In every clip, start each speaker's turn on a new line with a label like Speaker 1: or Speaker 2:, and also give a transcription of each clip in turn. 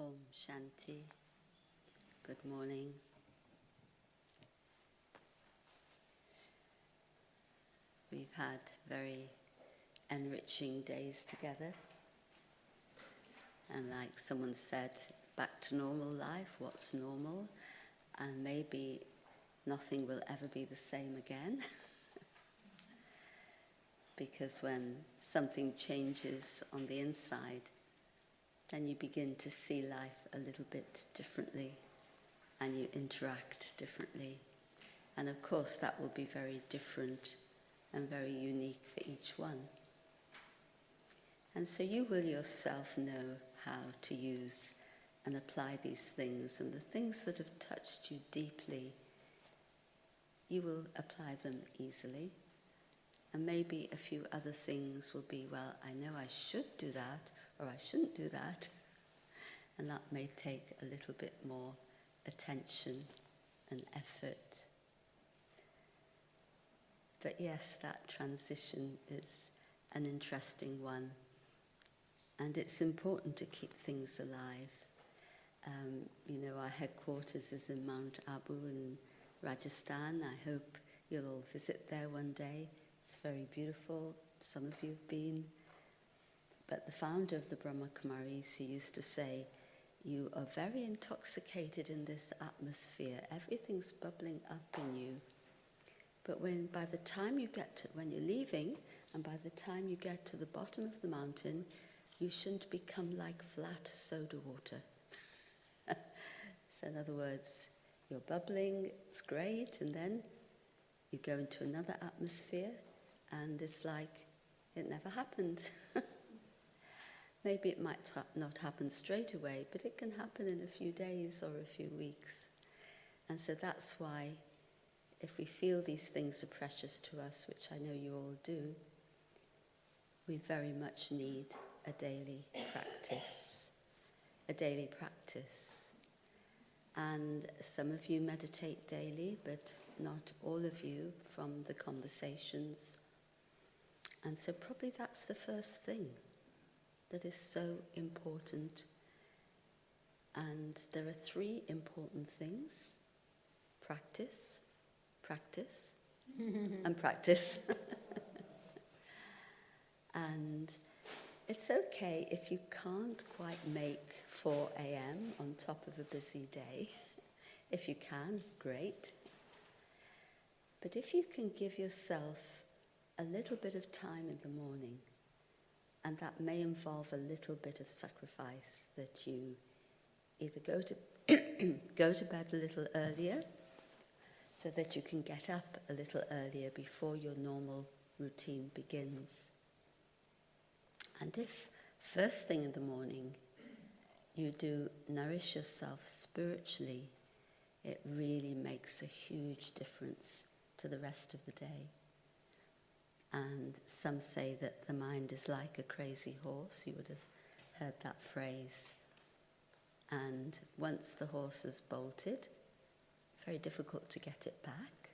Speaker 1: Om Shanti. Good morning. We've had very enriching days together. And like someone said, back to normal life, what's normal? And maybe nothing will ever be the same again. Because when something changes on the inside, then you begin to see life a little bit differently and you interact differently. And of course that will be very different and very unique for each one. And so you will yourself know how to use and apply these things, and the things that have touched you deeply, you will apply them easily. And maybe a few other things will be, well, I know I should do that, or I shouldn't do that. And that may take a little bit more attention and effort. But yes, that transition is an interesting one. And it's important to keep things alive. Our headquarters is in Mount Abu in Rajasthan. I hope you'll all visit there one day. It's very beautiful. Some of you have been. But the founder of the Brahma Kumaris, he used to say, you are very intoxicated in this atmosphere. Everything's bubbling up in you. But when you're leaving, and by the time you get to the bottom of the mountain, you shouldn't become like flat soda water. So in other words, you're bubbling, it's great, and then you go into another atmosphere, and it's like it never happened. Maybe it might not happen straight away, but it can happen in a few days or a few weeks. And so that's why, if we feel these things are precious to us, which I know you all do, we very much need a daily practice. A daily practice. And some of you meditate daily, but not all of you from the conversations. And so probably that's the first thing that is so important. And there are 3 important things: practice, practice, and practice. And it's okay if you can't quite make 4 a.m. on top of a busy day. If you can, great. But if you can give yourself a little bit of time in the morning, and that may involve a little bit of sacrifice, that you either go to bed a little earlier so that you can get up a little earlier before your normal routine begins. And if first thing in the morning you do nourish yourself spiritually, it really makes a huge difference to the rest of the day. And some say that the mind is like a crazy horse. You would have heard that phrase. And once the horse has bolted, very difficult to get it back.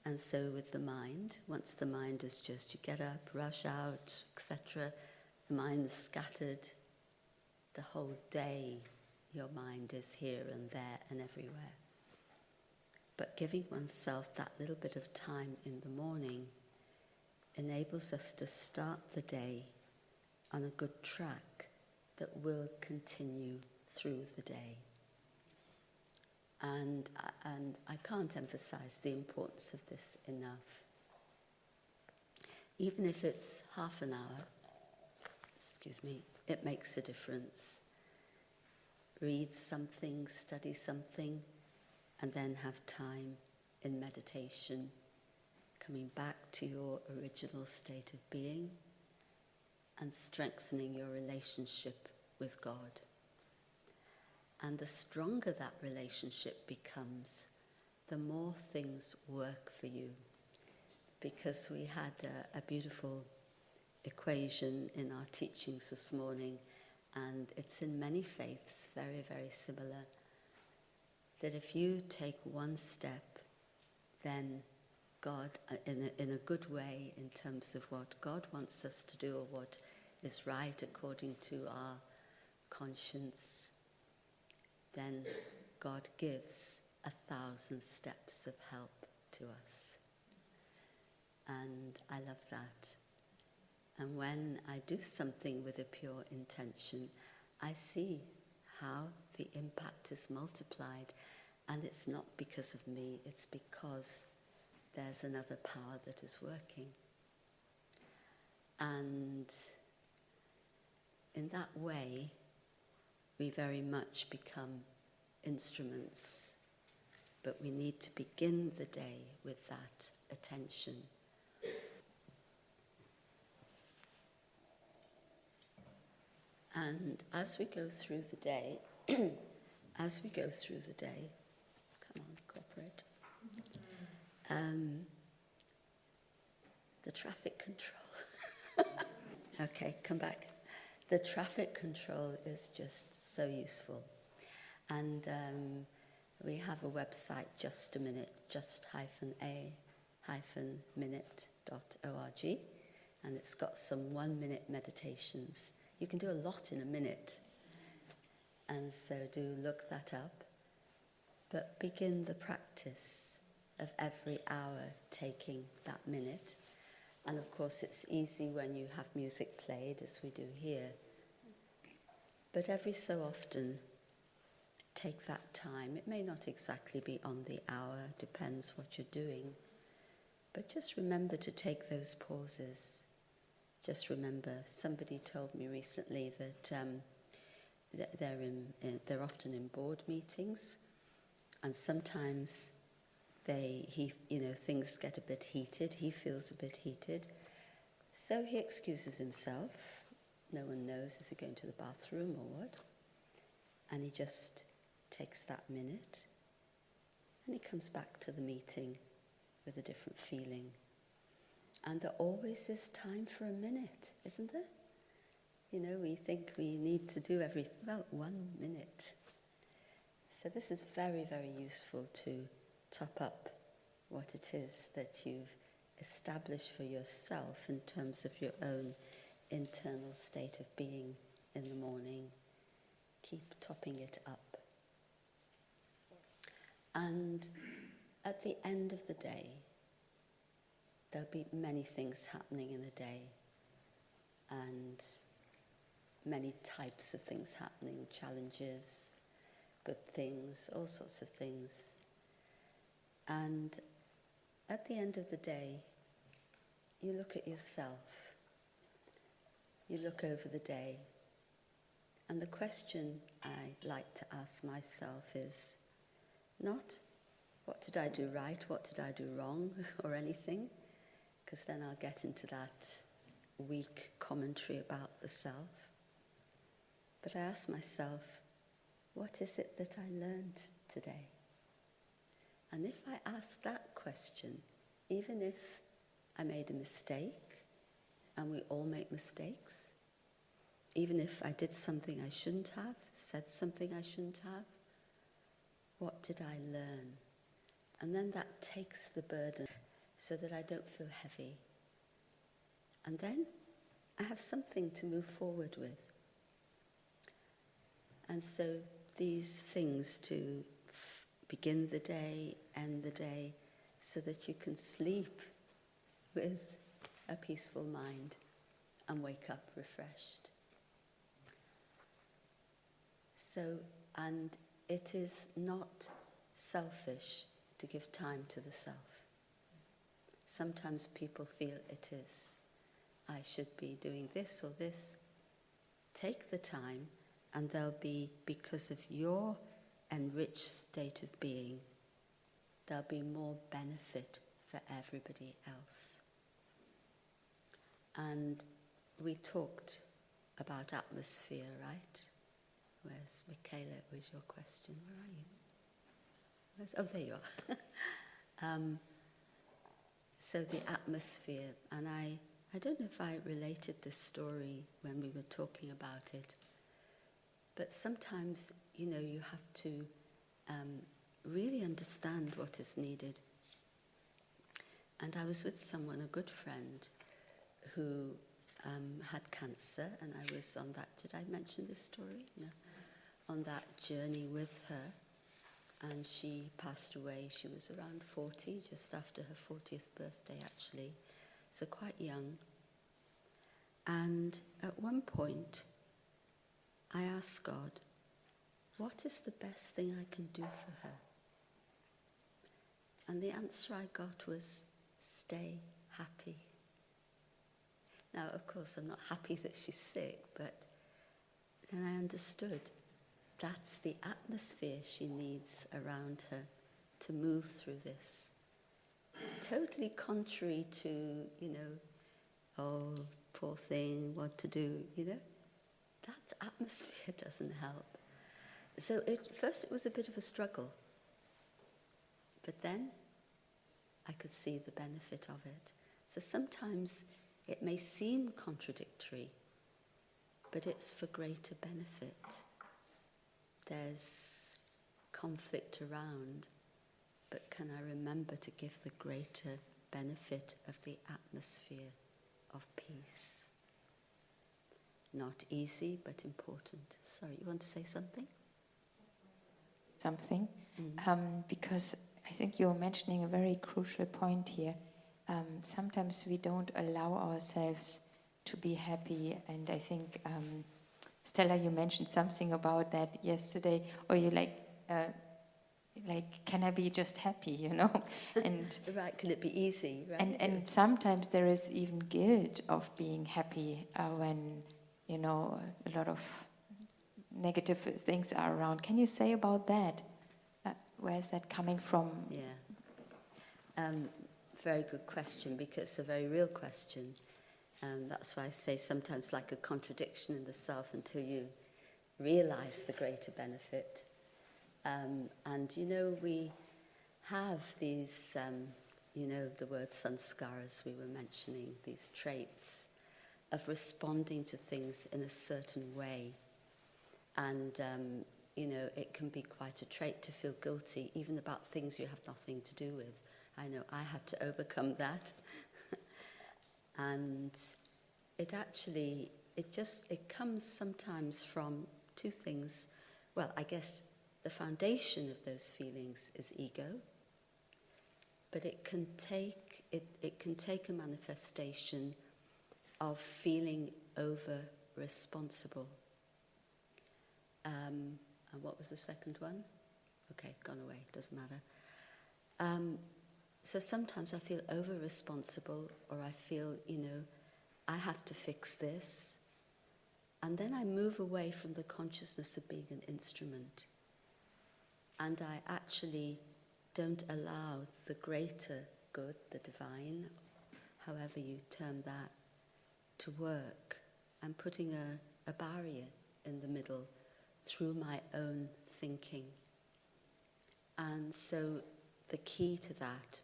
Speaker 1: And so with the mind, once the mind is just, you get up, rush out, etc., the mind's scattered. The whole day, your mind is here and there and everywhere. But giving oneself that little bit of time in the morning enables us to start the day on a good track that will continue through the day. And I can't emphasize the importance of this enough. Even if it's half an hour, it makes a difference. Read something, study something, and then have time in meditation, coming back to your original state of being and strengthening your relationship with God. And the stronger that relationship becomes, the more things work for you. Because we had a beautiful equation in our teachings this morning, and it's in many faiths very, very similar, that if you take one step, then God, in a good way, in terms of what God wants us to do or what is right according to our conscience, then God gives 1,000 steps of help to us. And I love that. And when I do something with a pure intention, I see how the impact is multiplied. And it's not because of me, it's because there's another power that is working. And in that way, we very much become instruments, but we need to begin the day with that attention. And as we go through the day, come on, cooperate. The traffic control. Okay, come back. The traffic control is just so useful. And we have a website, Just a Minute, just-a-minute.org, and it's got some 1-minute meditations. You can do a lot in a minute, and so do look that up. But begin the practice of every hour taking that minute. And of course it's easy when you have music played, as we do here. But every so often, take that time. It may not exactly be on the hour, depends what you're doing. But just remember to take those pauses. Just remember, somebody told me recently that they're often in board meetings, and sometimes things get a bit heated. He feels a bit heated, so he excuses himself. No one knows, is he going to the bathroom or what? And he just takes that minute, and he comes back to the meeting with a different feeling. And there always is time for a minute, isn't there? We think we need to do everything. Well, 1 minute. So this is very, very useful to top up what it is that you've established for yourself in terms of your own internal state of being in the morning. Keep topping it up. And at the end of the day, there'll be many things happening in a day, and many types of things happening, challenges, good things, all sorts of things. And at the end of the day, you look at yourself, you look over the day, and the question I like to ask myself is not, what did I do right, what did I do wrong, or anything, because then I'll get into that weak commentary about the self. But I ask myself, what is it that I learned today? And if I ask that question, even if I made a mistake, and we all make mistakes, even if I did something I shouldn't have, said something I shouldn't have, what did I learn? And then that takes the burden so that I don't feel heavy. And then I have something to move forward with. And so these things to begin the day, end the day, so that you can sleep with a peaceful mind and wake up refreshed. So, and it is not selfish to give time to the self. Sometimes people feel it is. I should be doing this or this. Take the time, and there'll be, because of your enriched state of being, there'll be more benefit for everybody else. And we talked about atmosphere, right? Where's Michaela? Where's your question? Where are you? Oh, there you are. So the atmosphere, and I don't know if I related this story when we were talking about it, but sometimes, you have to really understand what is needed. And I was with someone, a good friend, who had cancer, and I was on that, did I mention this story? No. On that journey with her, and she passed away. She was around 40, just after her 40th birthday actually, so quite young. And at one point, I asked God, what is the best thing I can do for her? And the answer I got was, stay happy. Now, of course, I'm not happy that she's sick, but then I understood that's the atmosphere she needs around her to move through this. Totally contrary to, oh, poor thing, what to do, That atmosphere doesn't help. So first it was a bit of a struggle, but then I could see the benefit of it. So sometimes it may seem contradictory, but it's for greater benefit. There's conflict around, but can I remember to give the greater benefit of the atmosphere of peace? Not easy, but important. Sorry, you want to say something?
Speaker 2: Something, because I think you're mentioning a very crucial point here. Sometimes we don't allow ourselves to be happy, and I think, Stella, you mentioned something about that yesterday, or you can I be just happy, And
Speaker 1: right, can it be easy, right?
Speaker 2: And sometimes there is even guilt of being happy when, a lot of negative things are around. Can you say about that? Where is that coming from?
Speaker 1: Yeah. Very good question, because it's a very real question. That's why I say sometimes like a contradiction in the self until you realize the greater benefit. And, we have these, the word sanskaras we were mentioning, these traits of responding to things in a certain way. And, it can be quite a trait to feel guilty, even about things you have nothing to do with. I know I had to overcome that. And it comes sometimes from two things. Well, I guess the foundation of those feelings is ego, but it can take a manifestation of feeling over-responsible. And what was the second one? Okay, gone away, doesn't matter. So sometimes I feel over-responsible, or I feel, I have to fix this. And then I move away from the consciousness of being an instrument. And I actually don't allow the greater good, the divine, however you term that, to work. I'm putting a barrier in the middle through my own thinking. And so the key to that,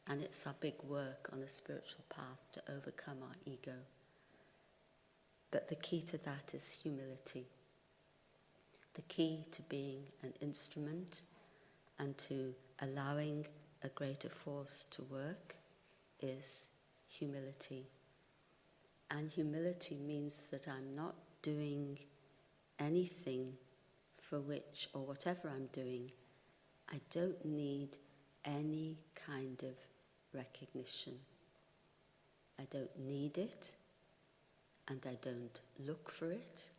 Speaker 1: and it's our big work on a spiritual path to overcome our ego, but the key to that is humility. The key to being an instrument and to allowing a greater force to work is humility. And humility means that I'm not doing anything for which, or whatever I'm doing, I don't need any kind of recognition. I don't need it, and I don't look for it,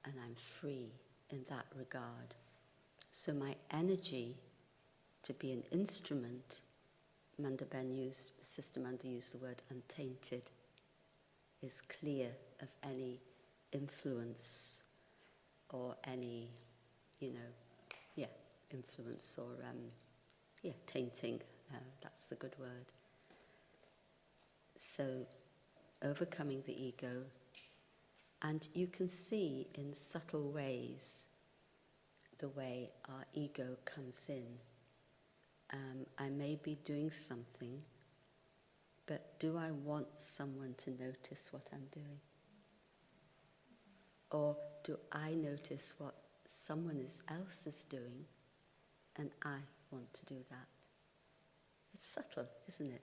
Speaker 1: and I'm free in that regard. So my energy to be an instrument, Sister Manda used the word untainted, is clear of any influence or any, influence or, tainting, that's the good word. So, overcoming the ego, and you can see in subtle ways the way our ego comes in. I may be doing something, but do I want someone to notice what I'm doing? Or do I notice what someone else is doing and I want to do that? It's subtle, isn't it?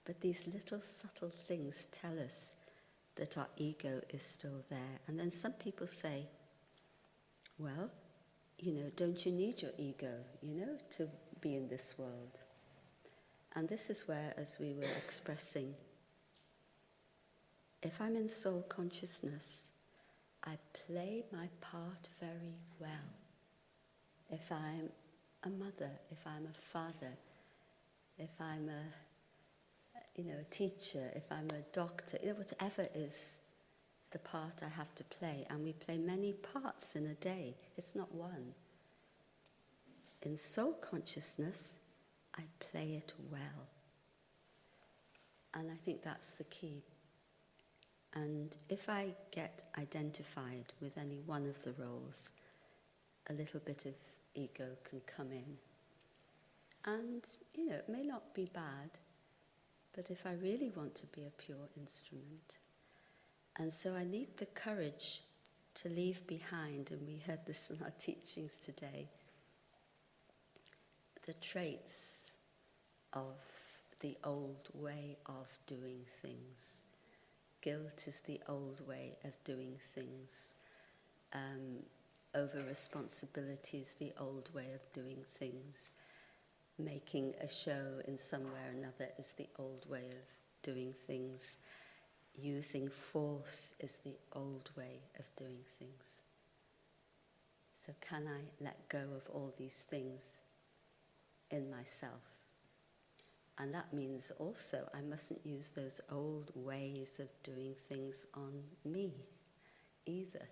Speaker 1: But these little subtle things tell us that our ego is still there. And then some people say, well, don't you need your ego, to be in this world? And this is where, as we were expressing, if I'm in soul consciousness, I play my part very well. If I'm a mother, if I'm a father, if I'm a teacher, if I'm a doctor, whatever is the part I have to play. And we play many parts in a day. It's not one. In soul consciousness, I play it well. And I think that's the key. And if I get identified with any one of the roles, a little bit of ego can come in. And, it may not be bad, but if I really want to be a pure instrument. And so I need the courage to leave behind, and we heard this in our teachings today, the traits of the old way of doing things. Guilt is the old way of doing things. Over-responsibility is the old way of doing things. Making a show in some way or another is the old way of doing things. Using force is the old way of doing things. So can I let go of all these things in myself? And that means also I mustn't use those old ways of doing things on me either.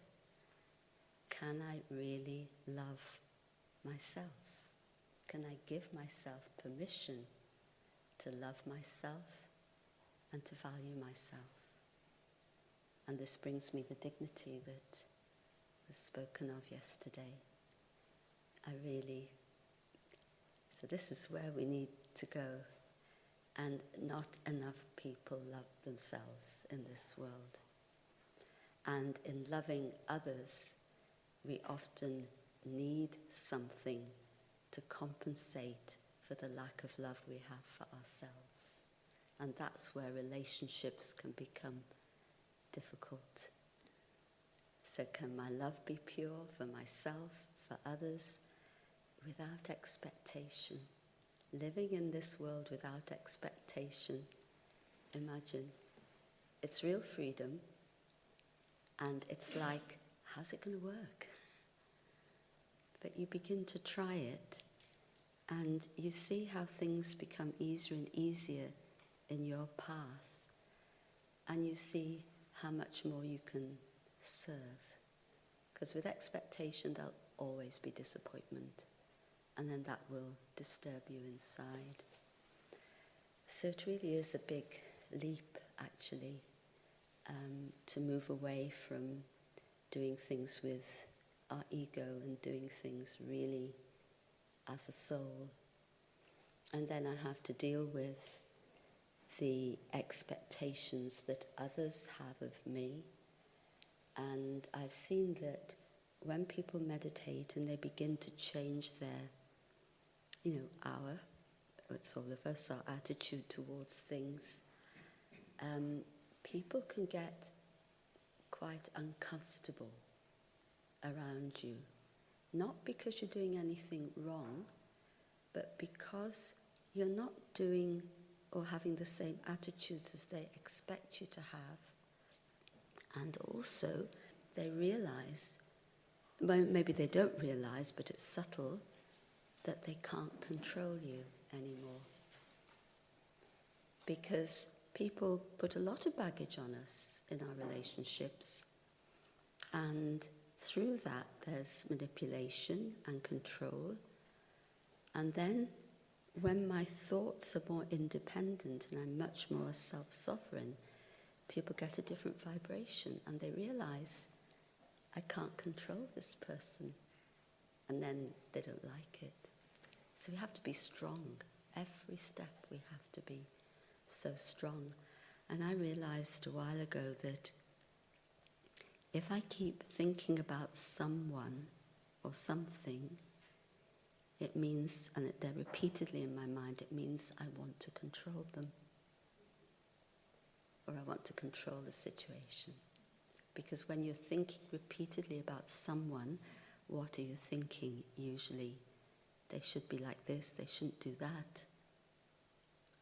Speaker 1: Can I really love myself? Can I give myself permission to love myself and to value myself? And this brings me the dignity that was spoken of yesterday. So this is where we need to go. And not enough people love themselves in this world. And in loving others, we often need something to compensate for the lack of love we have for ourselves. And that's where relationships can become difficult. So can my love be pure for myself, for others, without expectation? Living in this world without expectation, imagine, it's real freedom, and it's like, how's it going to work? But you begin to try it, and you see how things become easier and easier in your path, and you see how much more you can serve. Because with expectation, there'll always be disappointment. And then that will disturb you inside. So it really is a big leap, actually, to move away from doing things with our ego and doing things really as a soul. And then I have to deal with the expectations that others have of me. And I've seen that when people meditate and they begin to change their it's all of us, our attitude towards things, people can get quite uncomfortable around you. Not because you're doing anything wrong, but because you're not doing or having the same attitudes as they expect you to have. And also, they realize, maybe they don't realize, but it's subtle, that they can't control you anymore. Because people put a lot of baggage on us in our relationships, and through that there's manipulation and control. And then when my thoughts are more independent and I'm much more self-sovereign, people get a different vibration and they realize, I can't control this person. And then they don't like it. So we have to be strong. Every step we have to be so strong. And I realized a while ago that if I keep thinking about someone or something, it means, and they're repeatedly in my mind, it means I want to control them. or I want to control the situation. Because when you're thinking repeatedly about someone, what are you thinking usually? They should be like this, they shouldn't do that.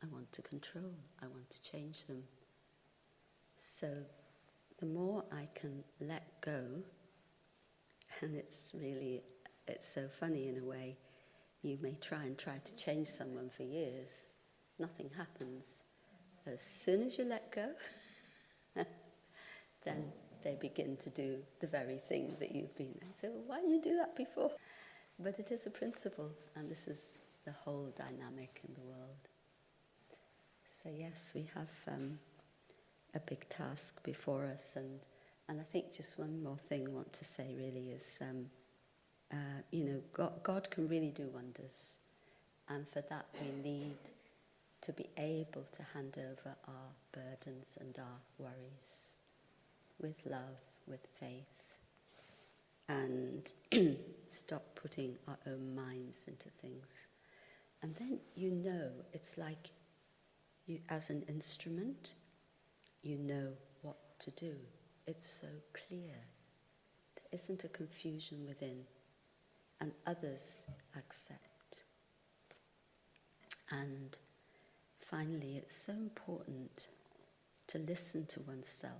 Speaker 1: I want to control, I want to change them. So the more I can let go, and it's so funny in a way, you may try to change someone for years, nothing happens. As soon as you let go, then they begin to do the very thing that you've been. I say, well, why didn't you do that before? But it is a principle, and this is the whole dynamic in the world. So yes, we have a big task before us, and I think just one more thing I want to say really is, God can really do wonders, and for that we need to be able to hand over our burdens and our worries with love, with faith, and stop putting our own minds into things. And then it's like you, as an instrument, you know what to do. It's so clear. There isn't a confusion within, and others accept. And finally, it's so important to listen to oneself.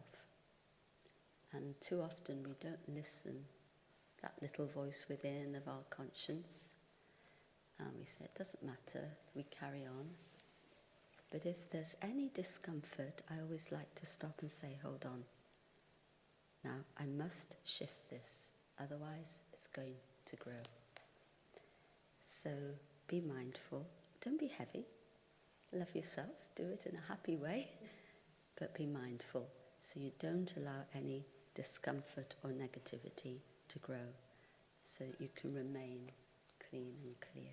Speaker 1: And too often we don't listen, that little voice within of our conscience. And we say, it doesn't matter, we carry on. But if there's any discomfort, I always like to stop and say, hold on. Now, I must shift this, otherwise it's going to grow. So be mindful, don't be heavy. Love yourself, do it in a happy way, but be mindful so you don't allow any discomfort or negativity to grow, so that you can remain clean and clear.